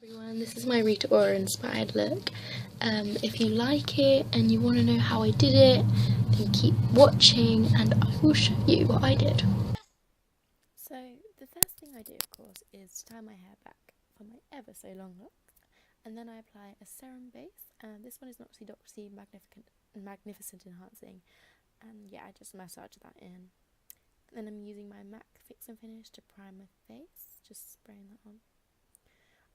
Everyone, this is my Rita Ora inspired look. If you like it and you want to know how I did it, then keep watching and I will show you what I did. So the first thing I do, of course, is to tie my hair back for my ever so long look, and then I apply a serum base, and this one is not Dr. C Magnificent Enhancing, and yeah, I just massage that in. And then I'm using my MAC Fix and Finish to prime my face, just spraying that on.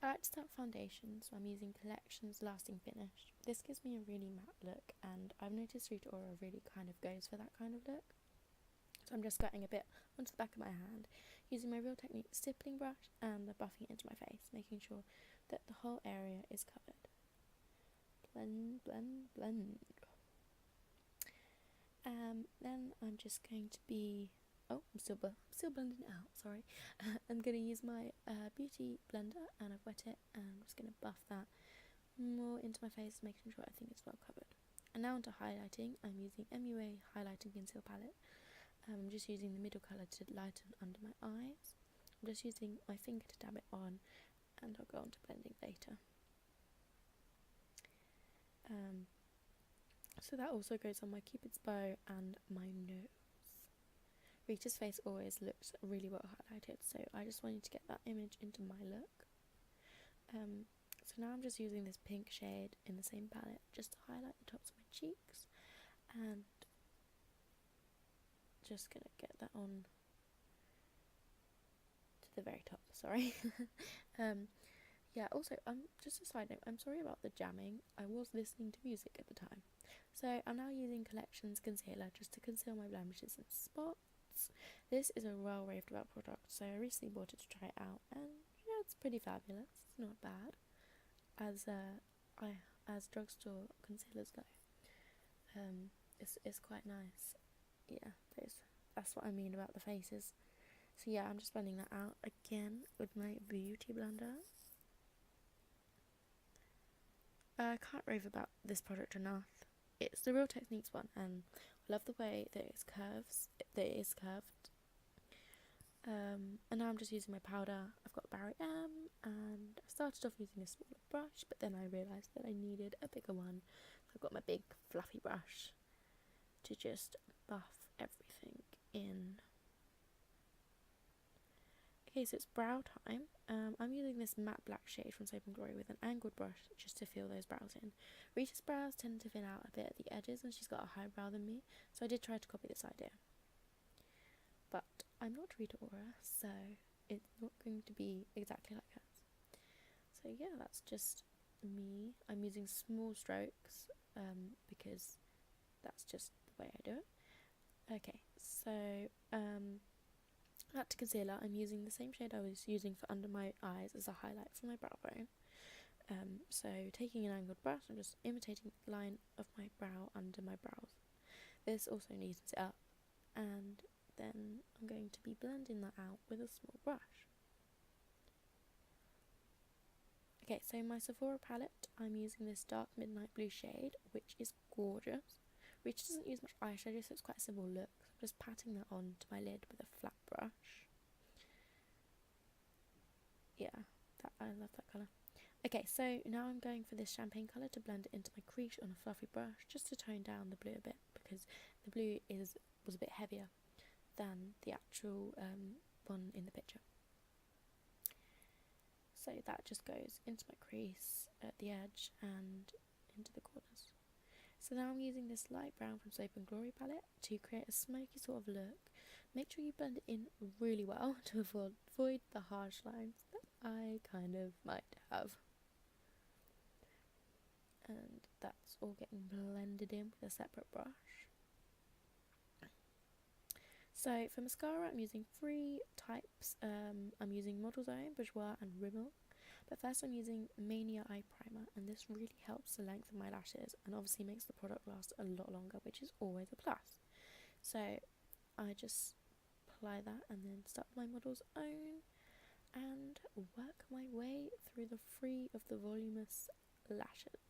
I like to start foundation, so I'm using Collection's Lasting Finish. This gives me a really matte look, and I've noticed Rita Ora really kind of goes for that kind of look. So I'm just skirting a bit onto the back of my hand, using my Real Technique stippling brush and buffing it into my face, making sure that the whole area is covered. Blend, blend, blend. Then I'm just going to be... Oh, I'm still blending it out, sorry. I'm going to use my beauty blender, and I've wet it, and I'm just going to buff that more into my face, making sure I think it's well covered. And now onto highlighting. I'm using MUA Highlighting Conceal Palette. I'm just using the middle colour to lighten under my eyes. I'm just using my finger to dab it on, and I'll go on to blending later. So that also goes on my Cupid's bow and my nose. Rita's face always looks really well highlighted, so I just wanted to get that image into my look. So now I'm just using this pink shade in the same palette just to highlight the tops of my cheeks, and just gonna get that on to the very top, sorry. Yeah, also, just a side note, I'm sorry about the jamming. I was listening to music at the time. So I'm now using Collection's concealer just to conceal my blemishes and spots. This is a well raved about product, so I recently bought it to try it out, and yeah, it's pretty fabulous. It's not bad, as drugstore concealers go. It's quite nice. Yeah, that's what I mean about the faces. So yeah, I'm just blending that out again with my beauty blender. I can't rave about this product enough. It's the Real Techniques one, and I love the way that it is curved. And now I'm just using my powder. I've got Barry M, and I started off using a smaller brush, but then I realised that I needed a bigger one. So I've got my big fluffy brush to just buff everything in. Okay, so it's brow time. I'm using this matte black shade from Soap & Glory with an angled brush just to fill those brows in. Rita's brows tend to thin out a bit at the edges, and she's got a higher brow than me, so I did try to copy this idea. But I'm not Rita Ora, so it's not going to be exactly like hers. So yeah, that's just me. I'm using small strokes because that's just the way I do it. Okay, so to concealer, I'm using the same shade I was using for under my eyes as a highlight for my brow bone. So taking an angled brush, I'm just imitating the line of my brow under my brows. This also neatens it up, and then I'm going to be blending that out with a small brush. Okay, so my Sephora palette, I'm using this dark midnight blue shade, which is gorgeous. Rita doesn't use much eyeshadow, so it's quite a simple look. So I'm just patting that on to my lid with a flat brush. Yeah, I love that colour. Okay, so now I'm going for this champagne colour to blend it into my crease on a fluffy brush, just to tone down the blue a bit, because the blue was a bit heavier than the actual one in the picture. So that just goes into my crease at the edge and into the corners. So now I'm using this light brown from Soap & Glory palette to create a smoky sort of look. Make sure you blend it in really well to avoid the harsh lines that I kind of might have. And that's all getting blended in with a separate brush. So for mascara, I'm using 3 types. I'm using Model's Own, Bourjois and Rimmel. But first I'm using Mania Eye Primer, and this really helps the length of my lashes and obviously makes the product last a lot longer, which is always a plus. So I just apply that and then start my Model's Own and work my way through the 3 of the voluminous lashes.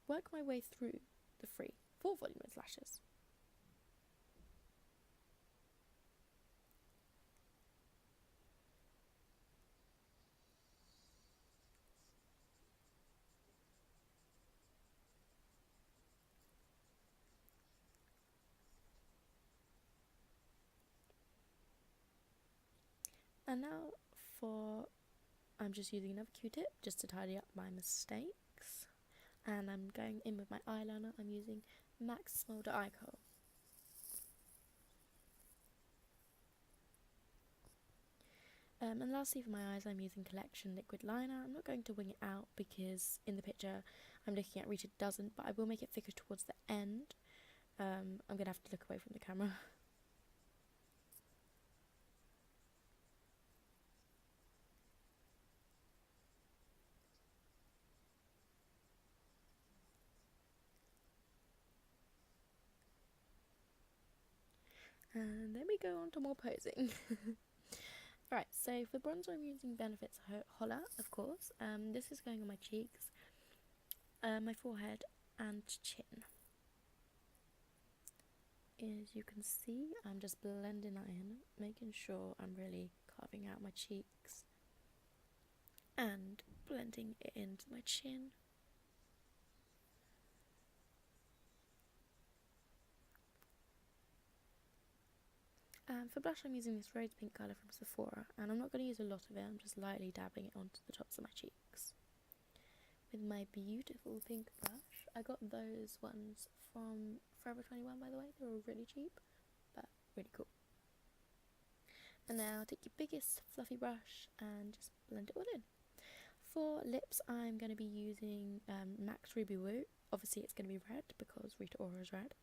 Work my way through the 4 voluminous lashes. And now I'm just using another Q-tip just to tidy up my mistakes. And I'm going in with my eyeliner. I'm using MAC Smolder Eye Kohl. And lastly for my eyes, I'm using Collection Liquid Liner. I'm not going to wing it out because in the picture I'm looking at Rita doesn't, but I will make it thicker towards the end. I'm going to have to look away from the camera. And then we go on to more posing. Alright, so for bronzer I'm using Benefit's Holla, of course. This is going on my cheeks, my forehead and chin. As you can see, I'm just blending that in, making sure I'm really carving out my cheeks and blending it into my chin. For blush I'm using this rose pink colour from Sephora, and I'm not going to use a lot of it, I'm just lightly dabbing it onto the tops of my cheeks. With my beautiful pink blush, I got those ones from Forever 21 by the way, they were really cheap, but really cool. And now take your biggest fluffy brush and just blend it all in. For lips I'm going to be using MAC's Ruby Woo. Obviously it's going to be red because Rita Ora is red.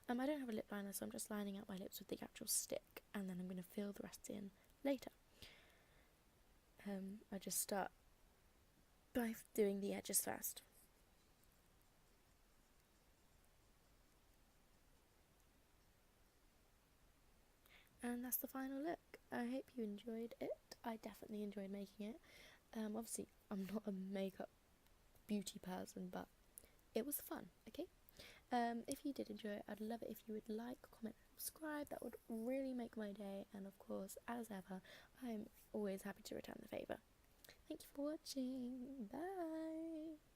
I don't have a lip liner, so I'm just lining up my lips with the actual stick, and then I'm going to fill the rest in later. I just start by doing the edges first. And that's the final look. I hope you enjoyed it. I definitely enjoyed making it. Obviously I'm not a makeup beauty person, but it was fun, okay? If you did enjoy it, I'd love it if you would like, comment, subscribe. That would really make my day, and of course, as ever, I'm always happy to return the favour. Thank you for watching. Bye!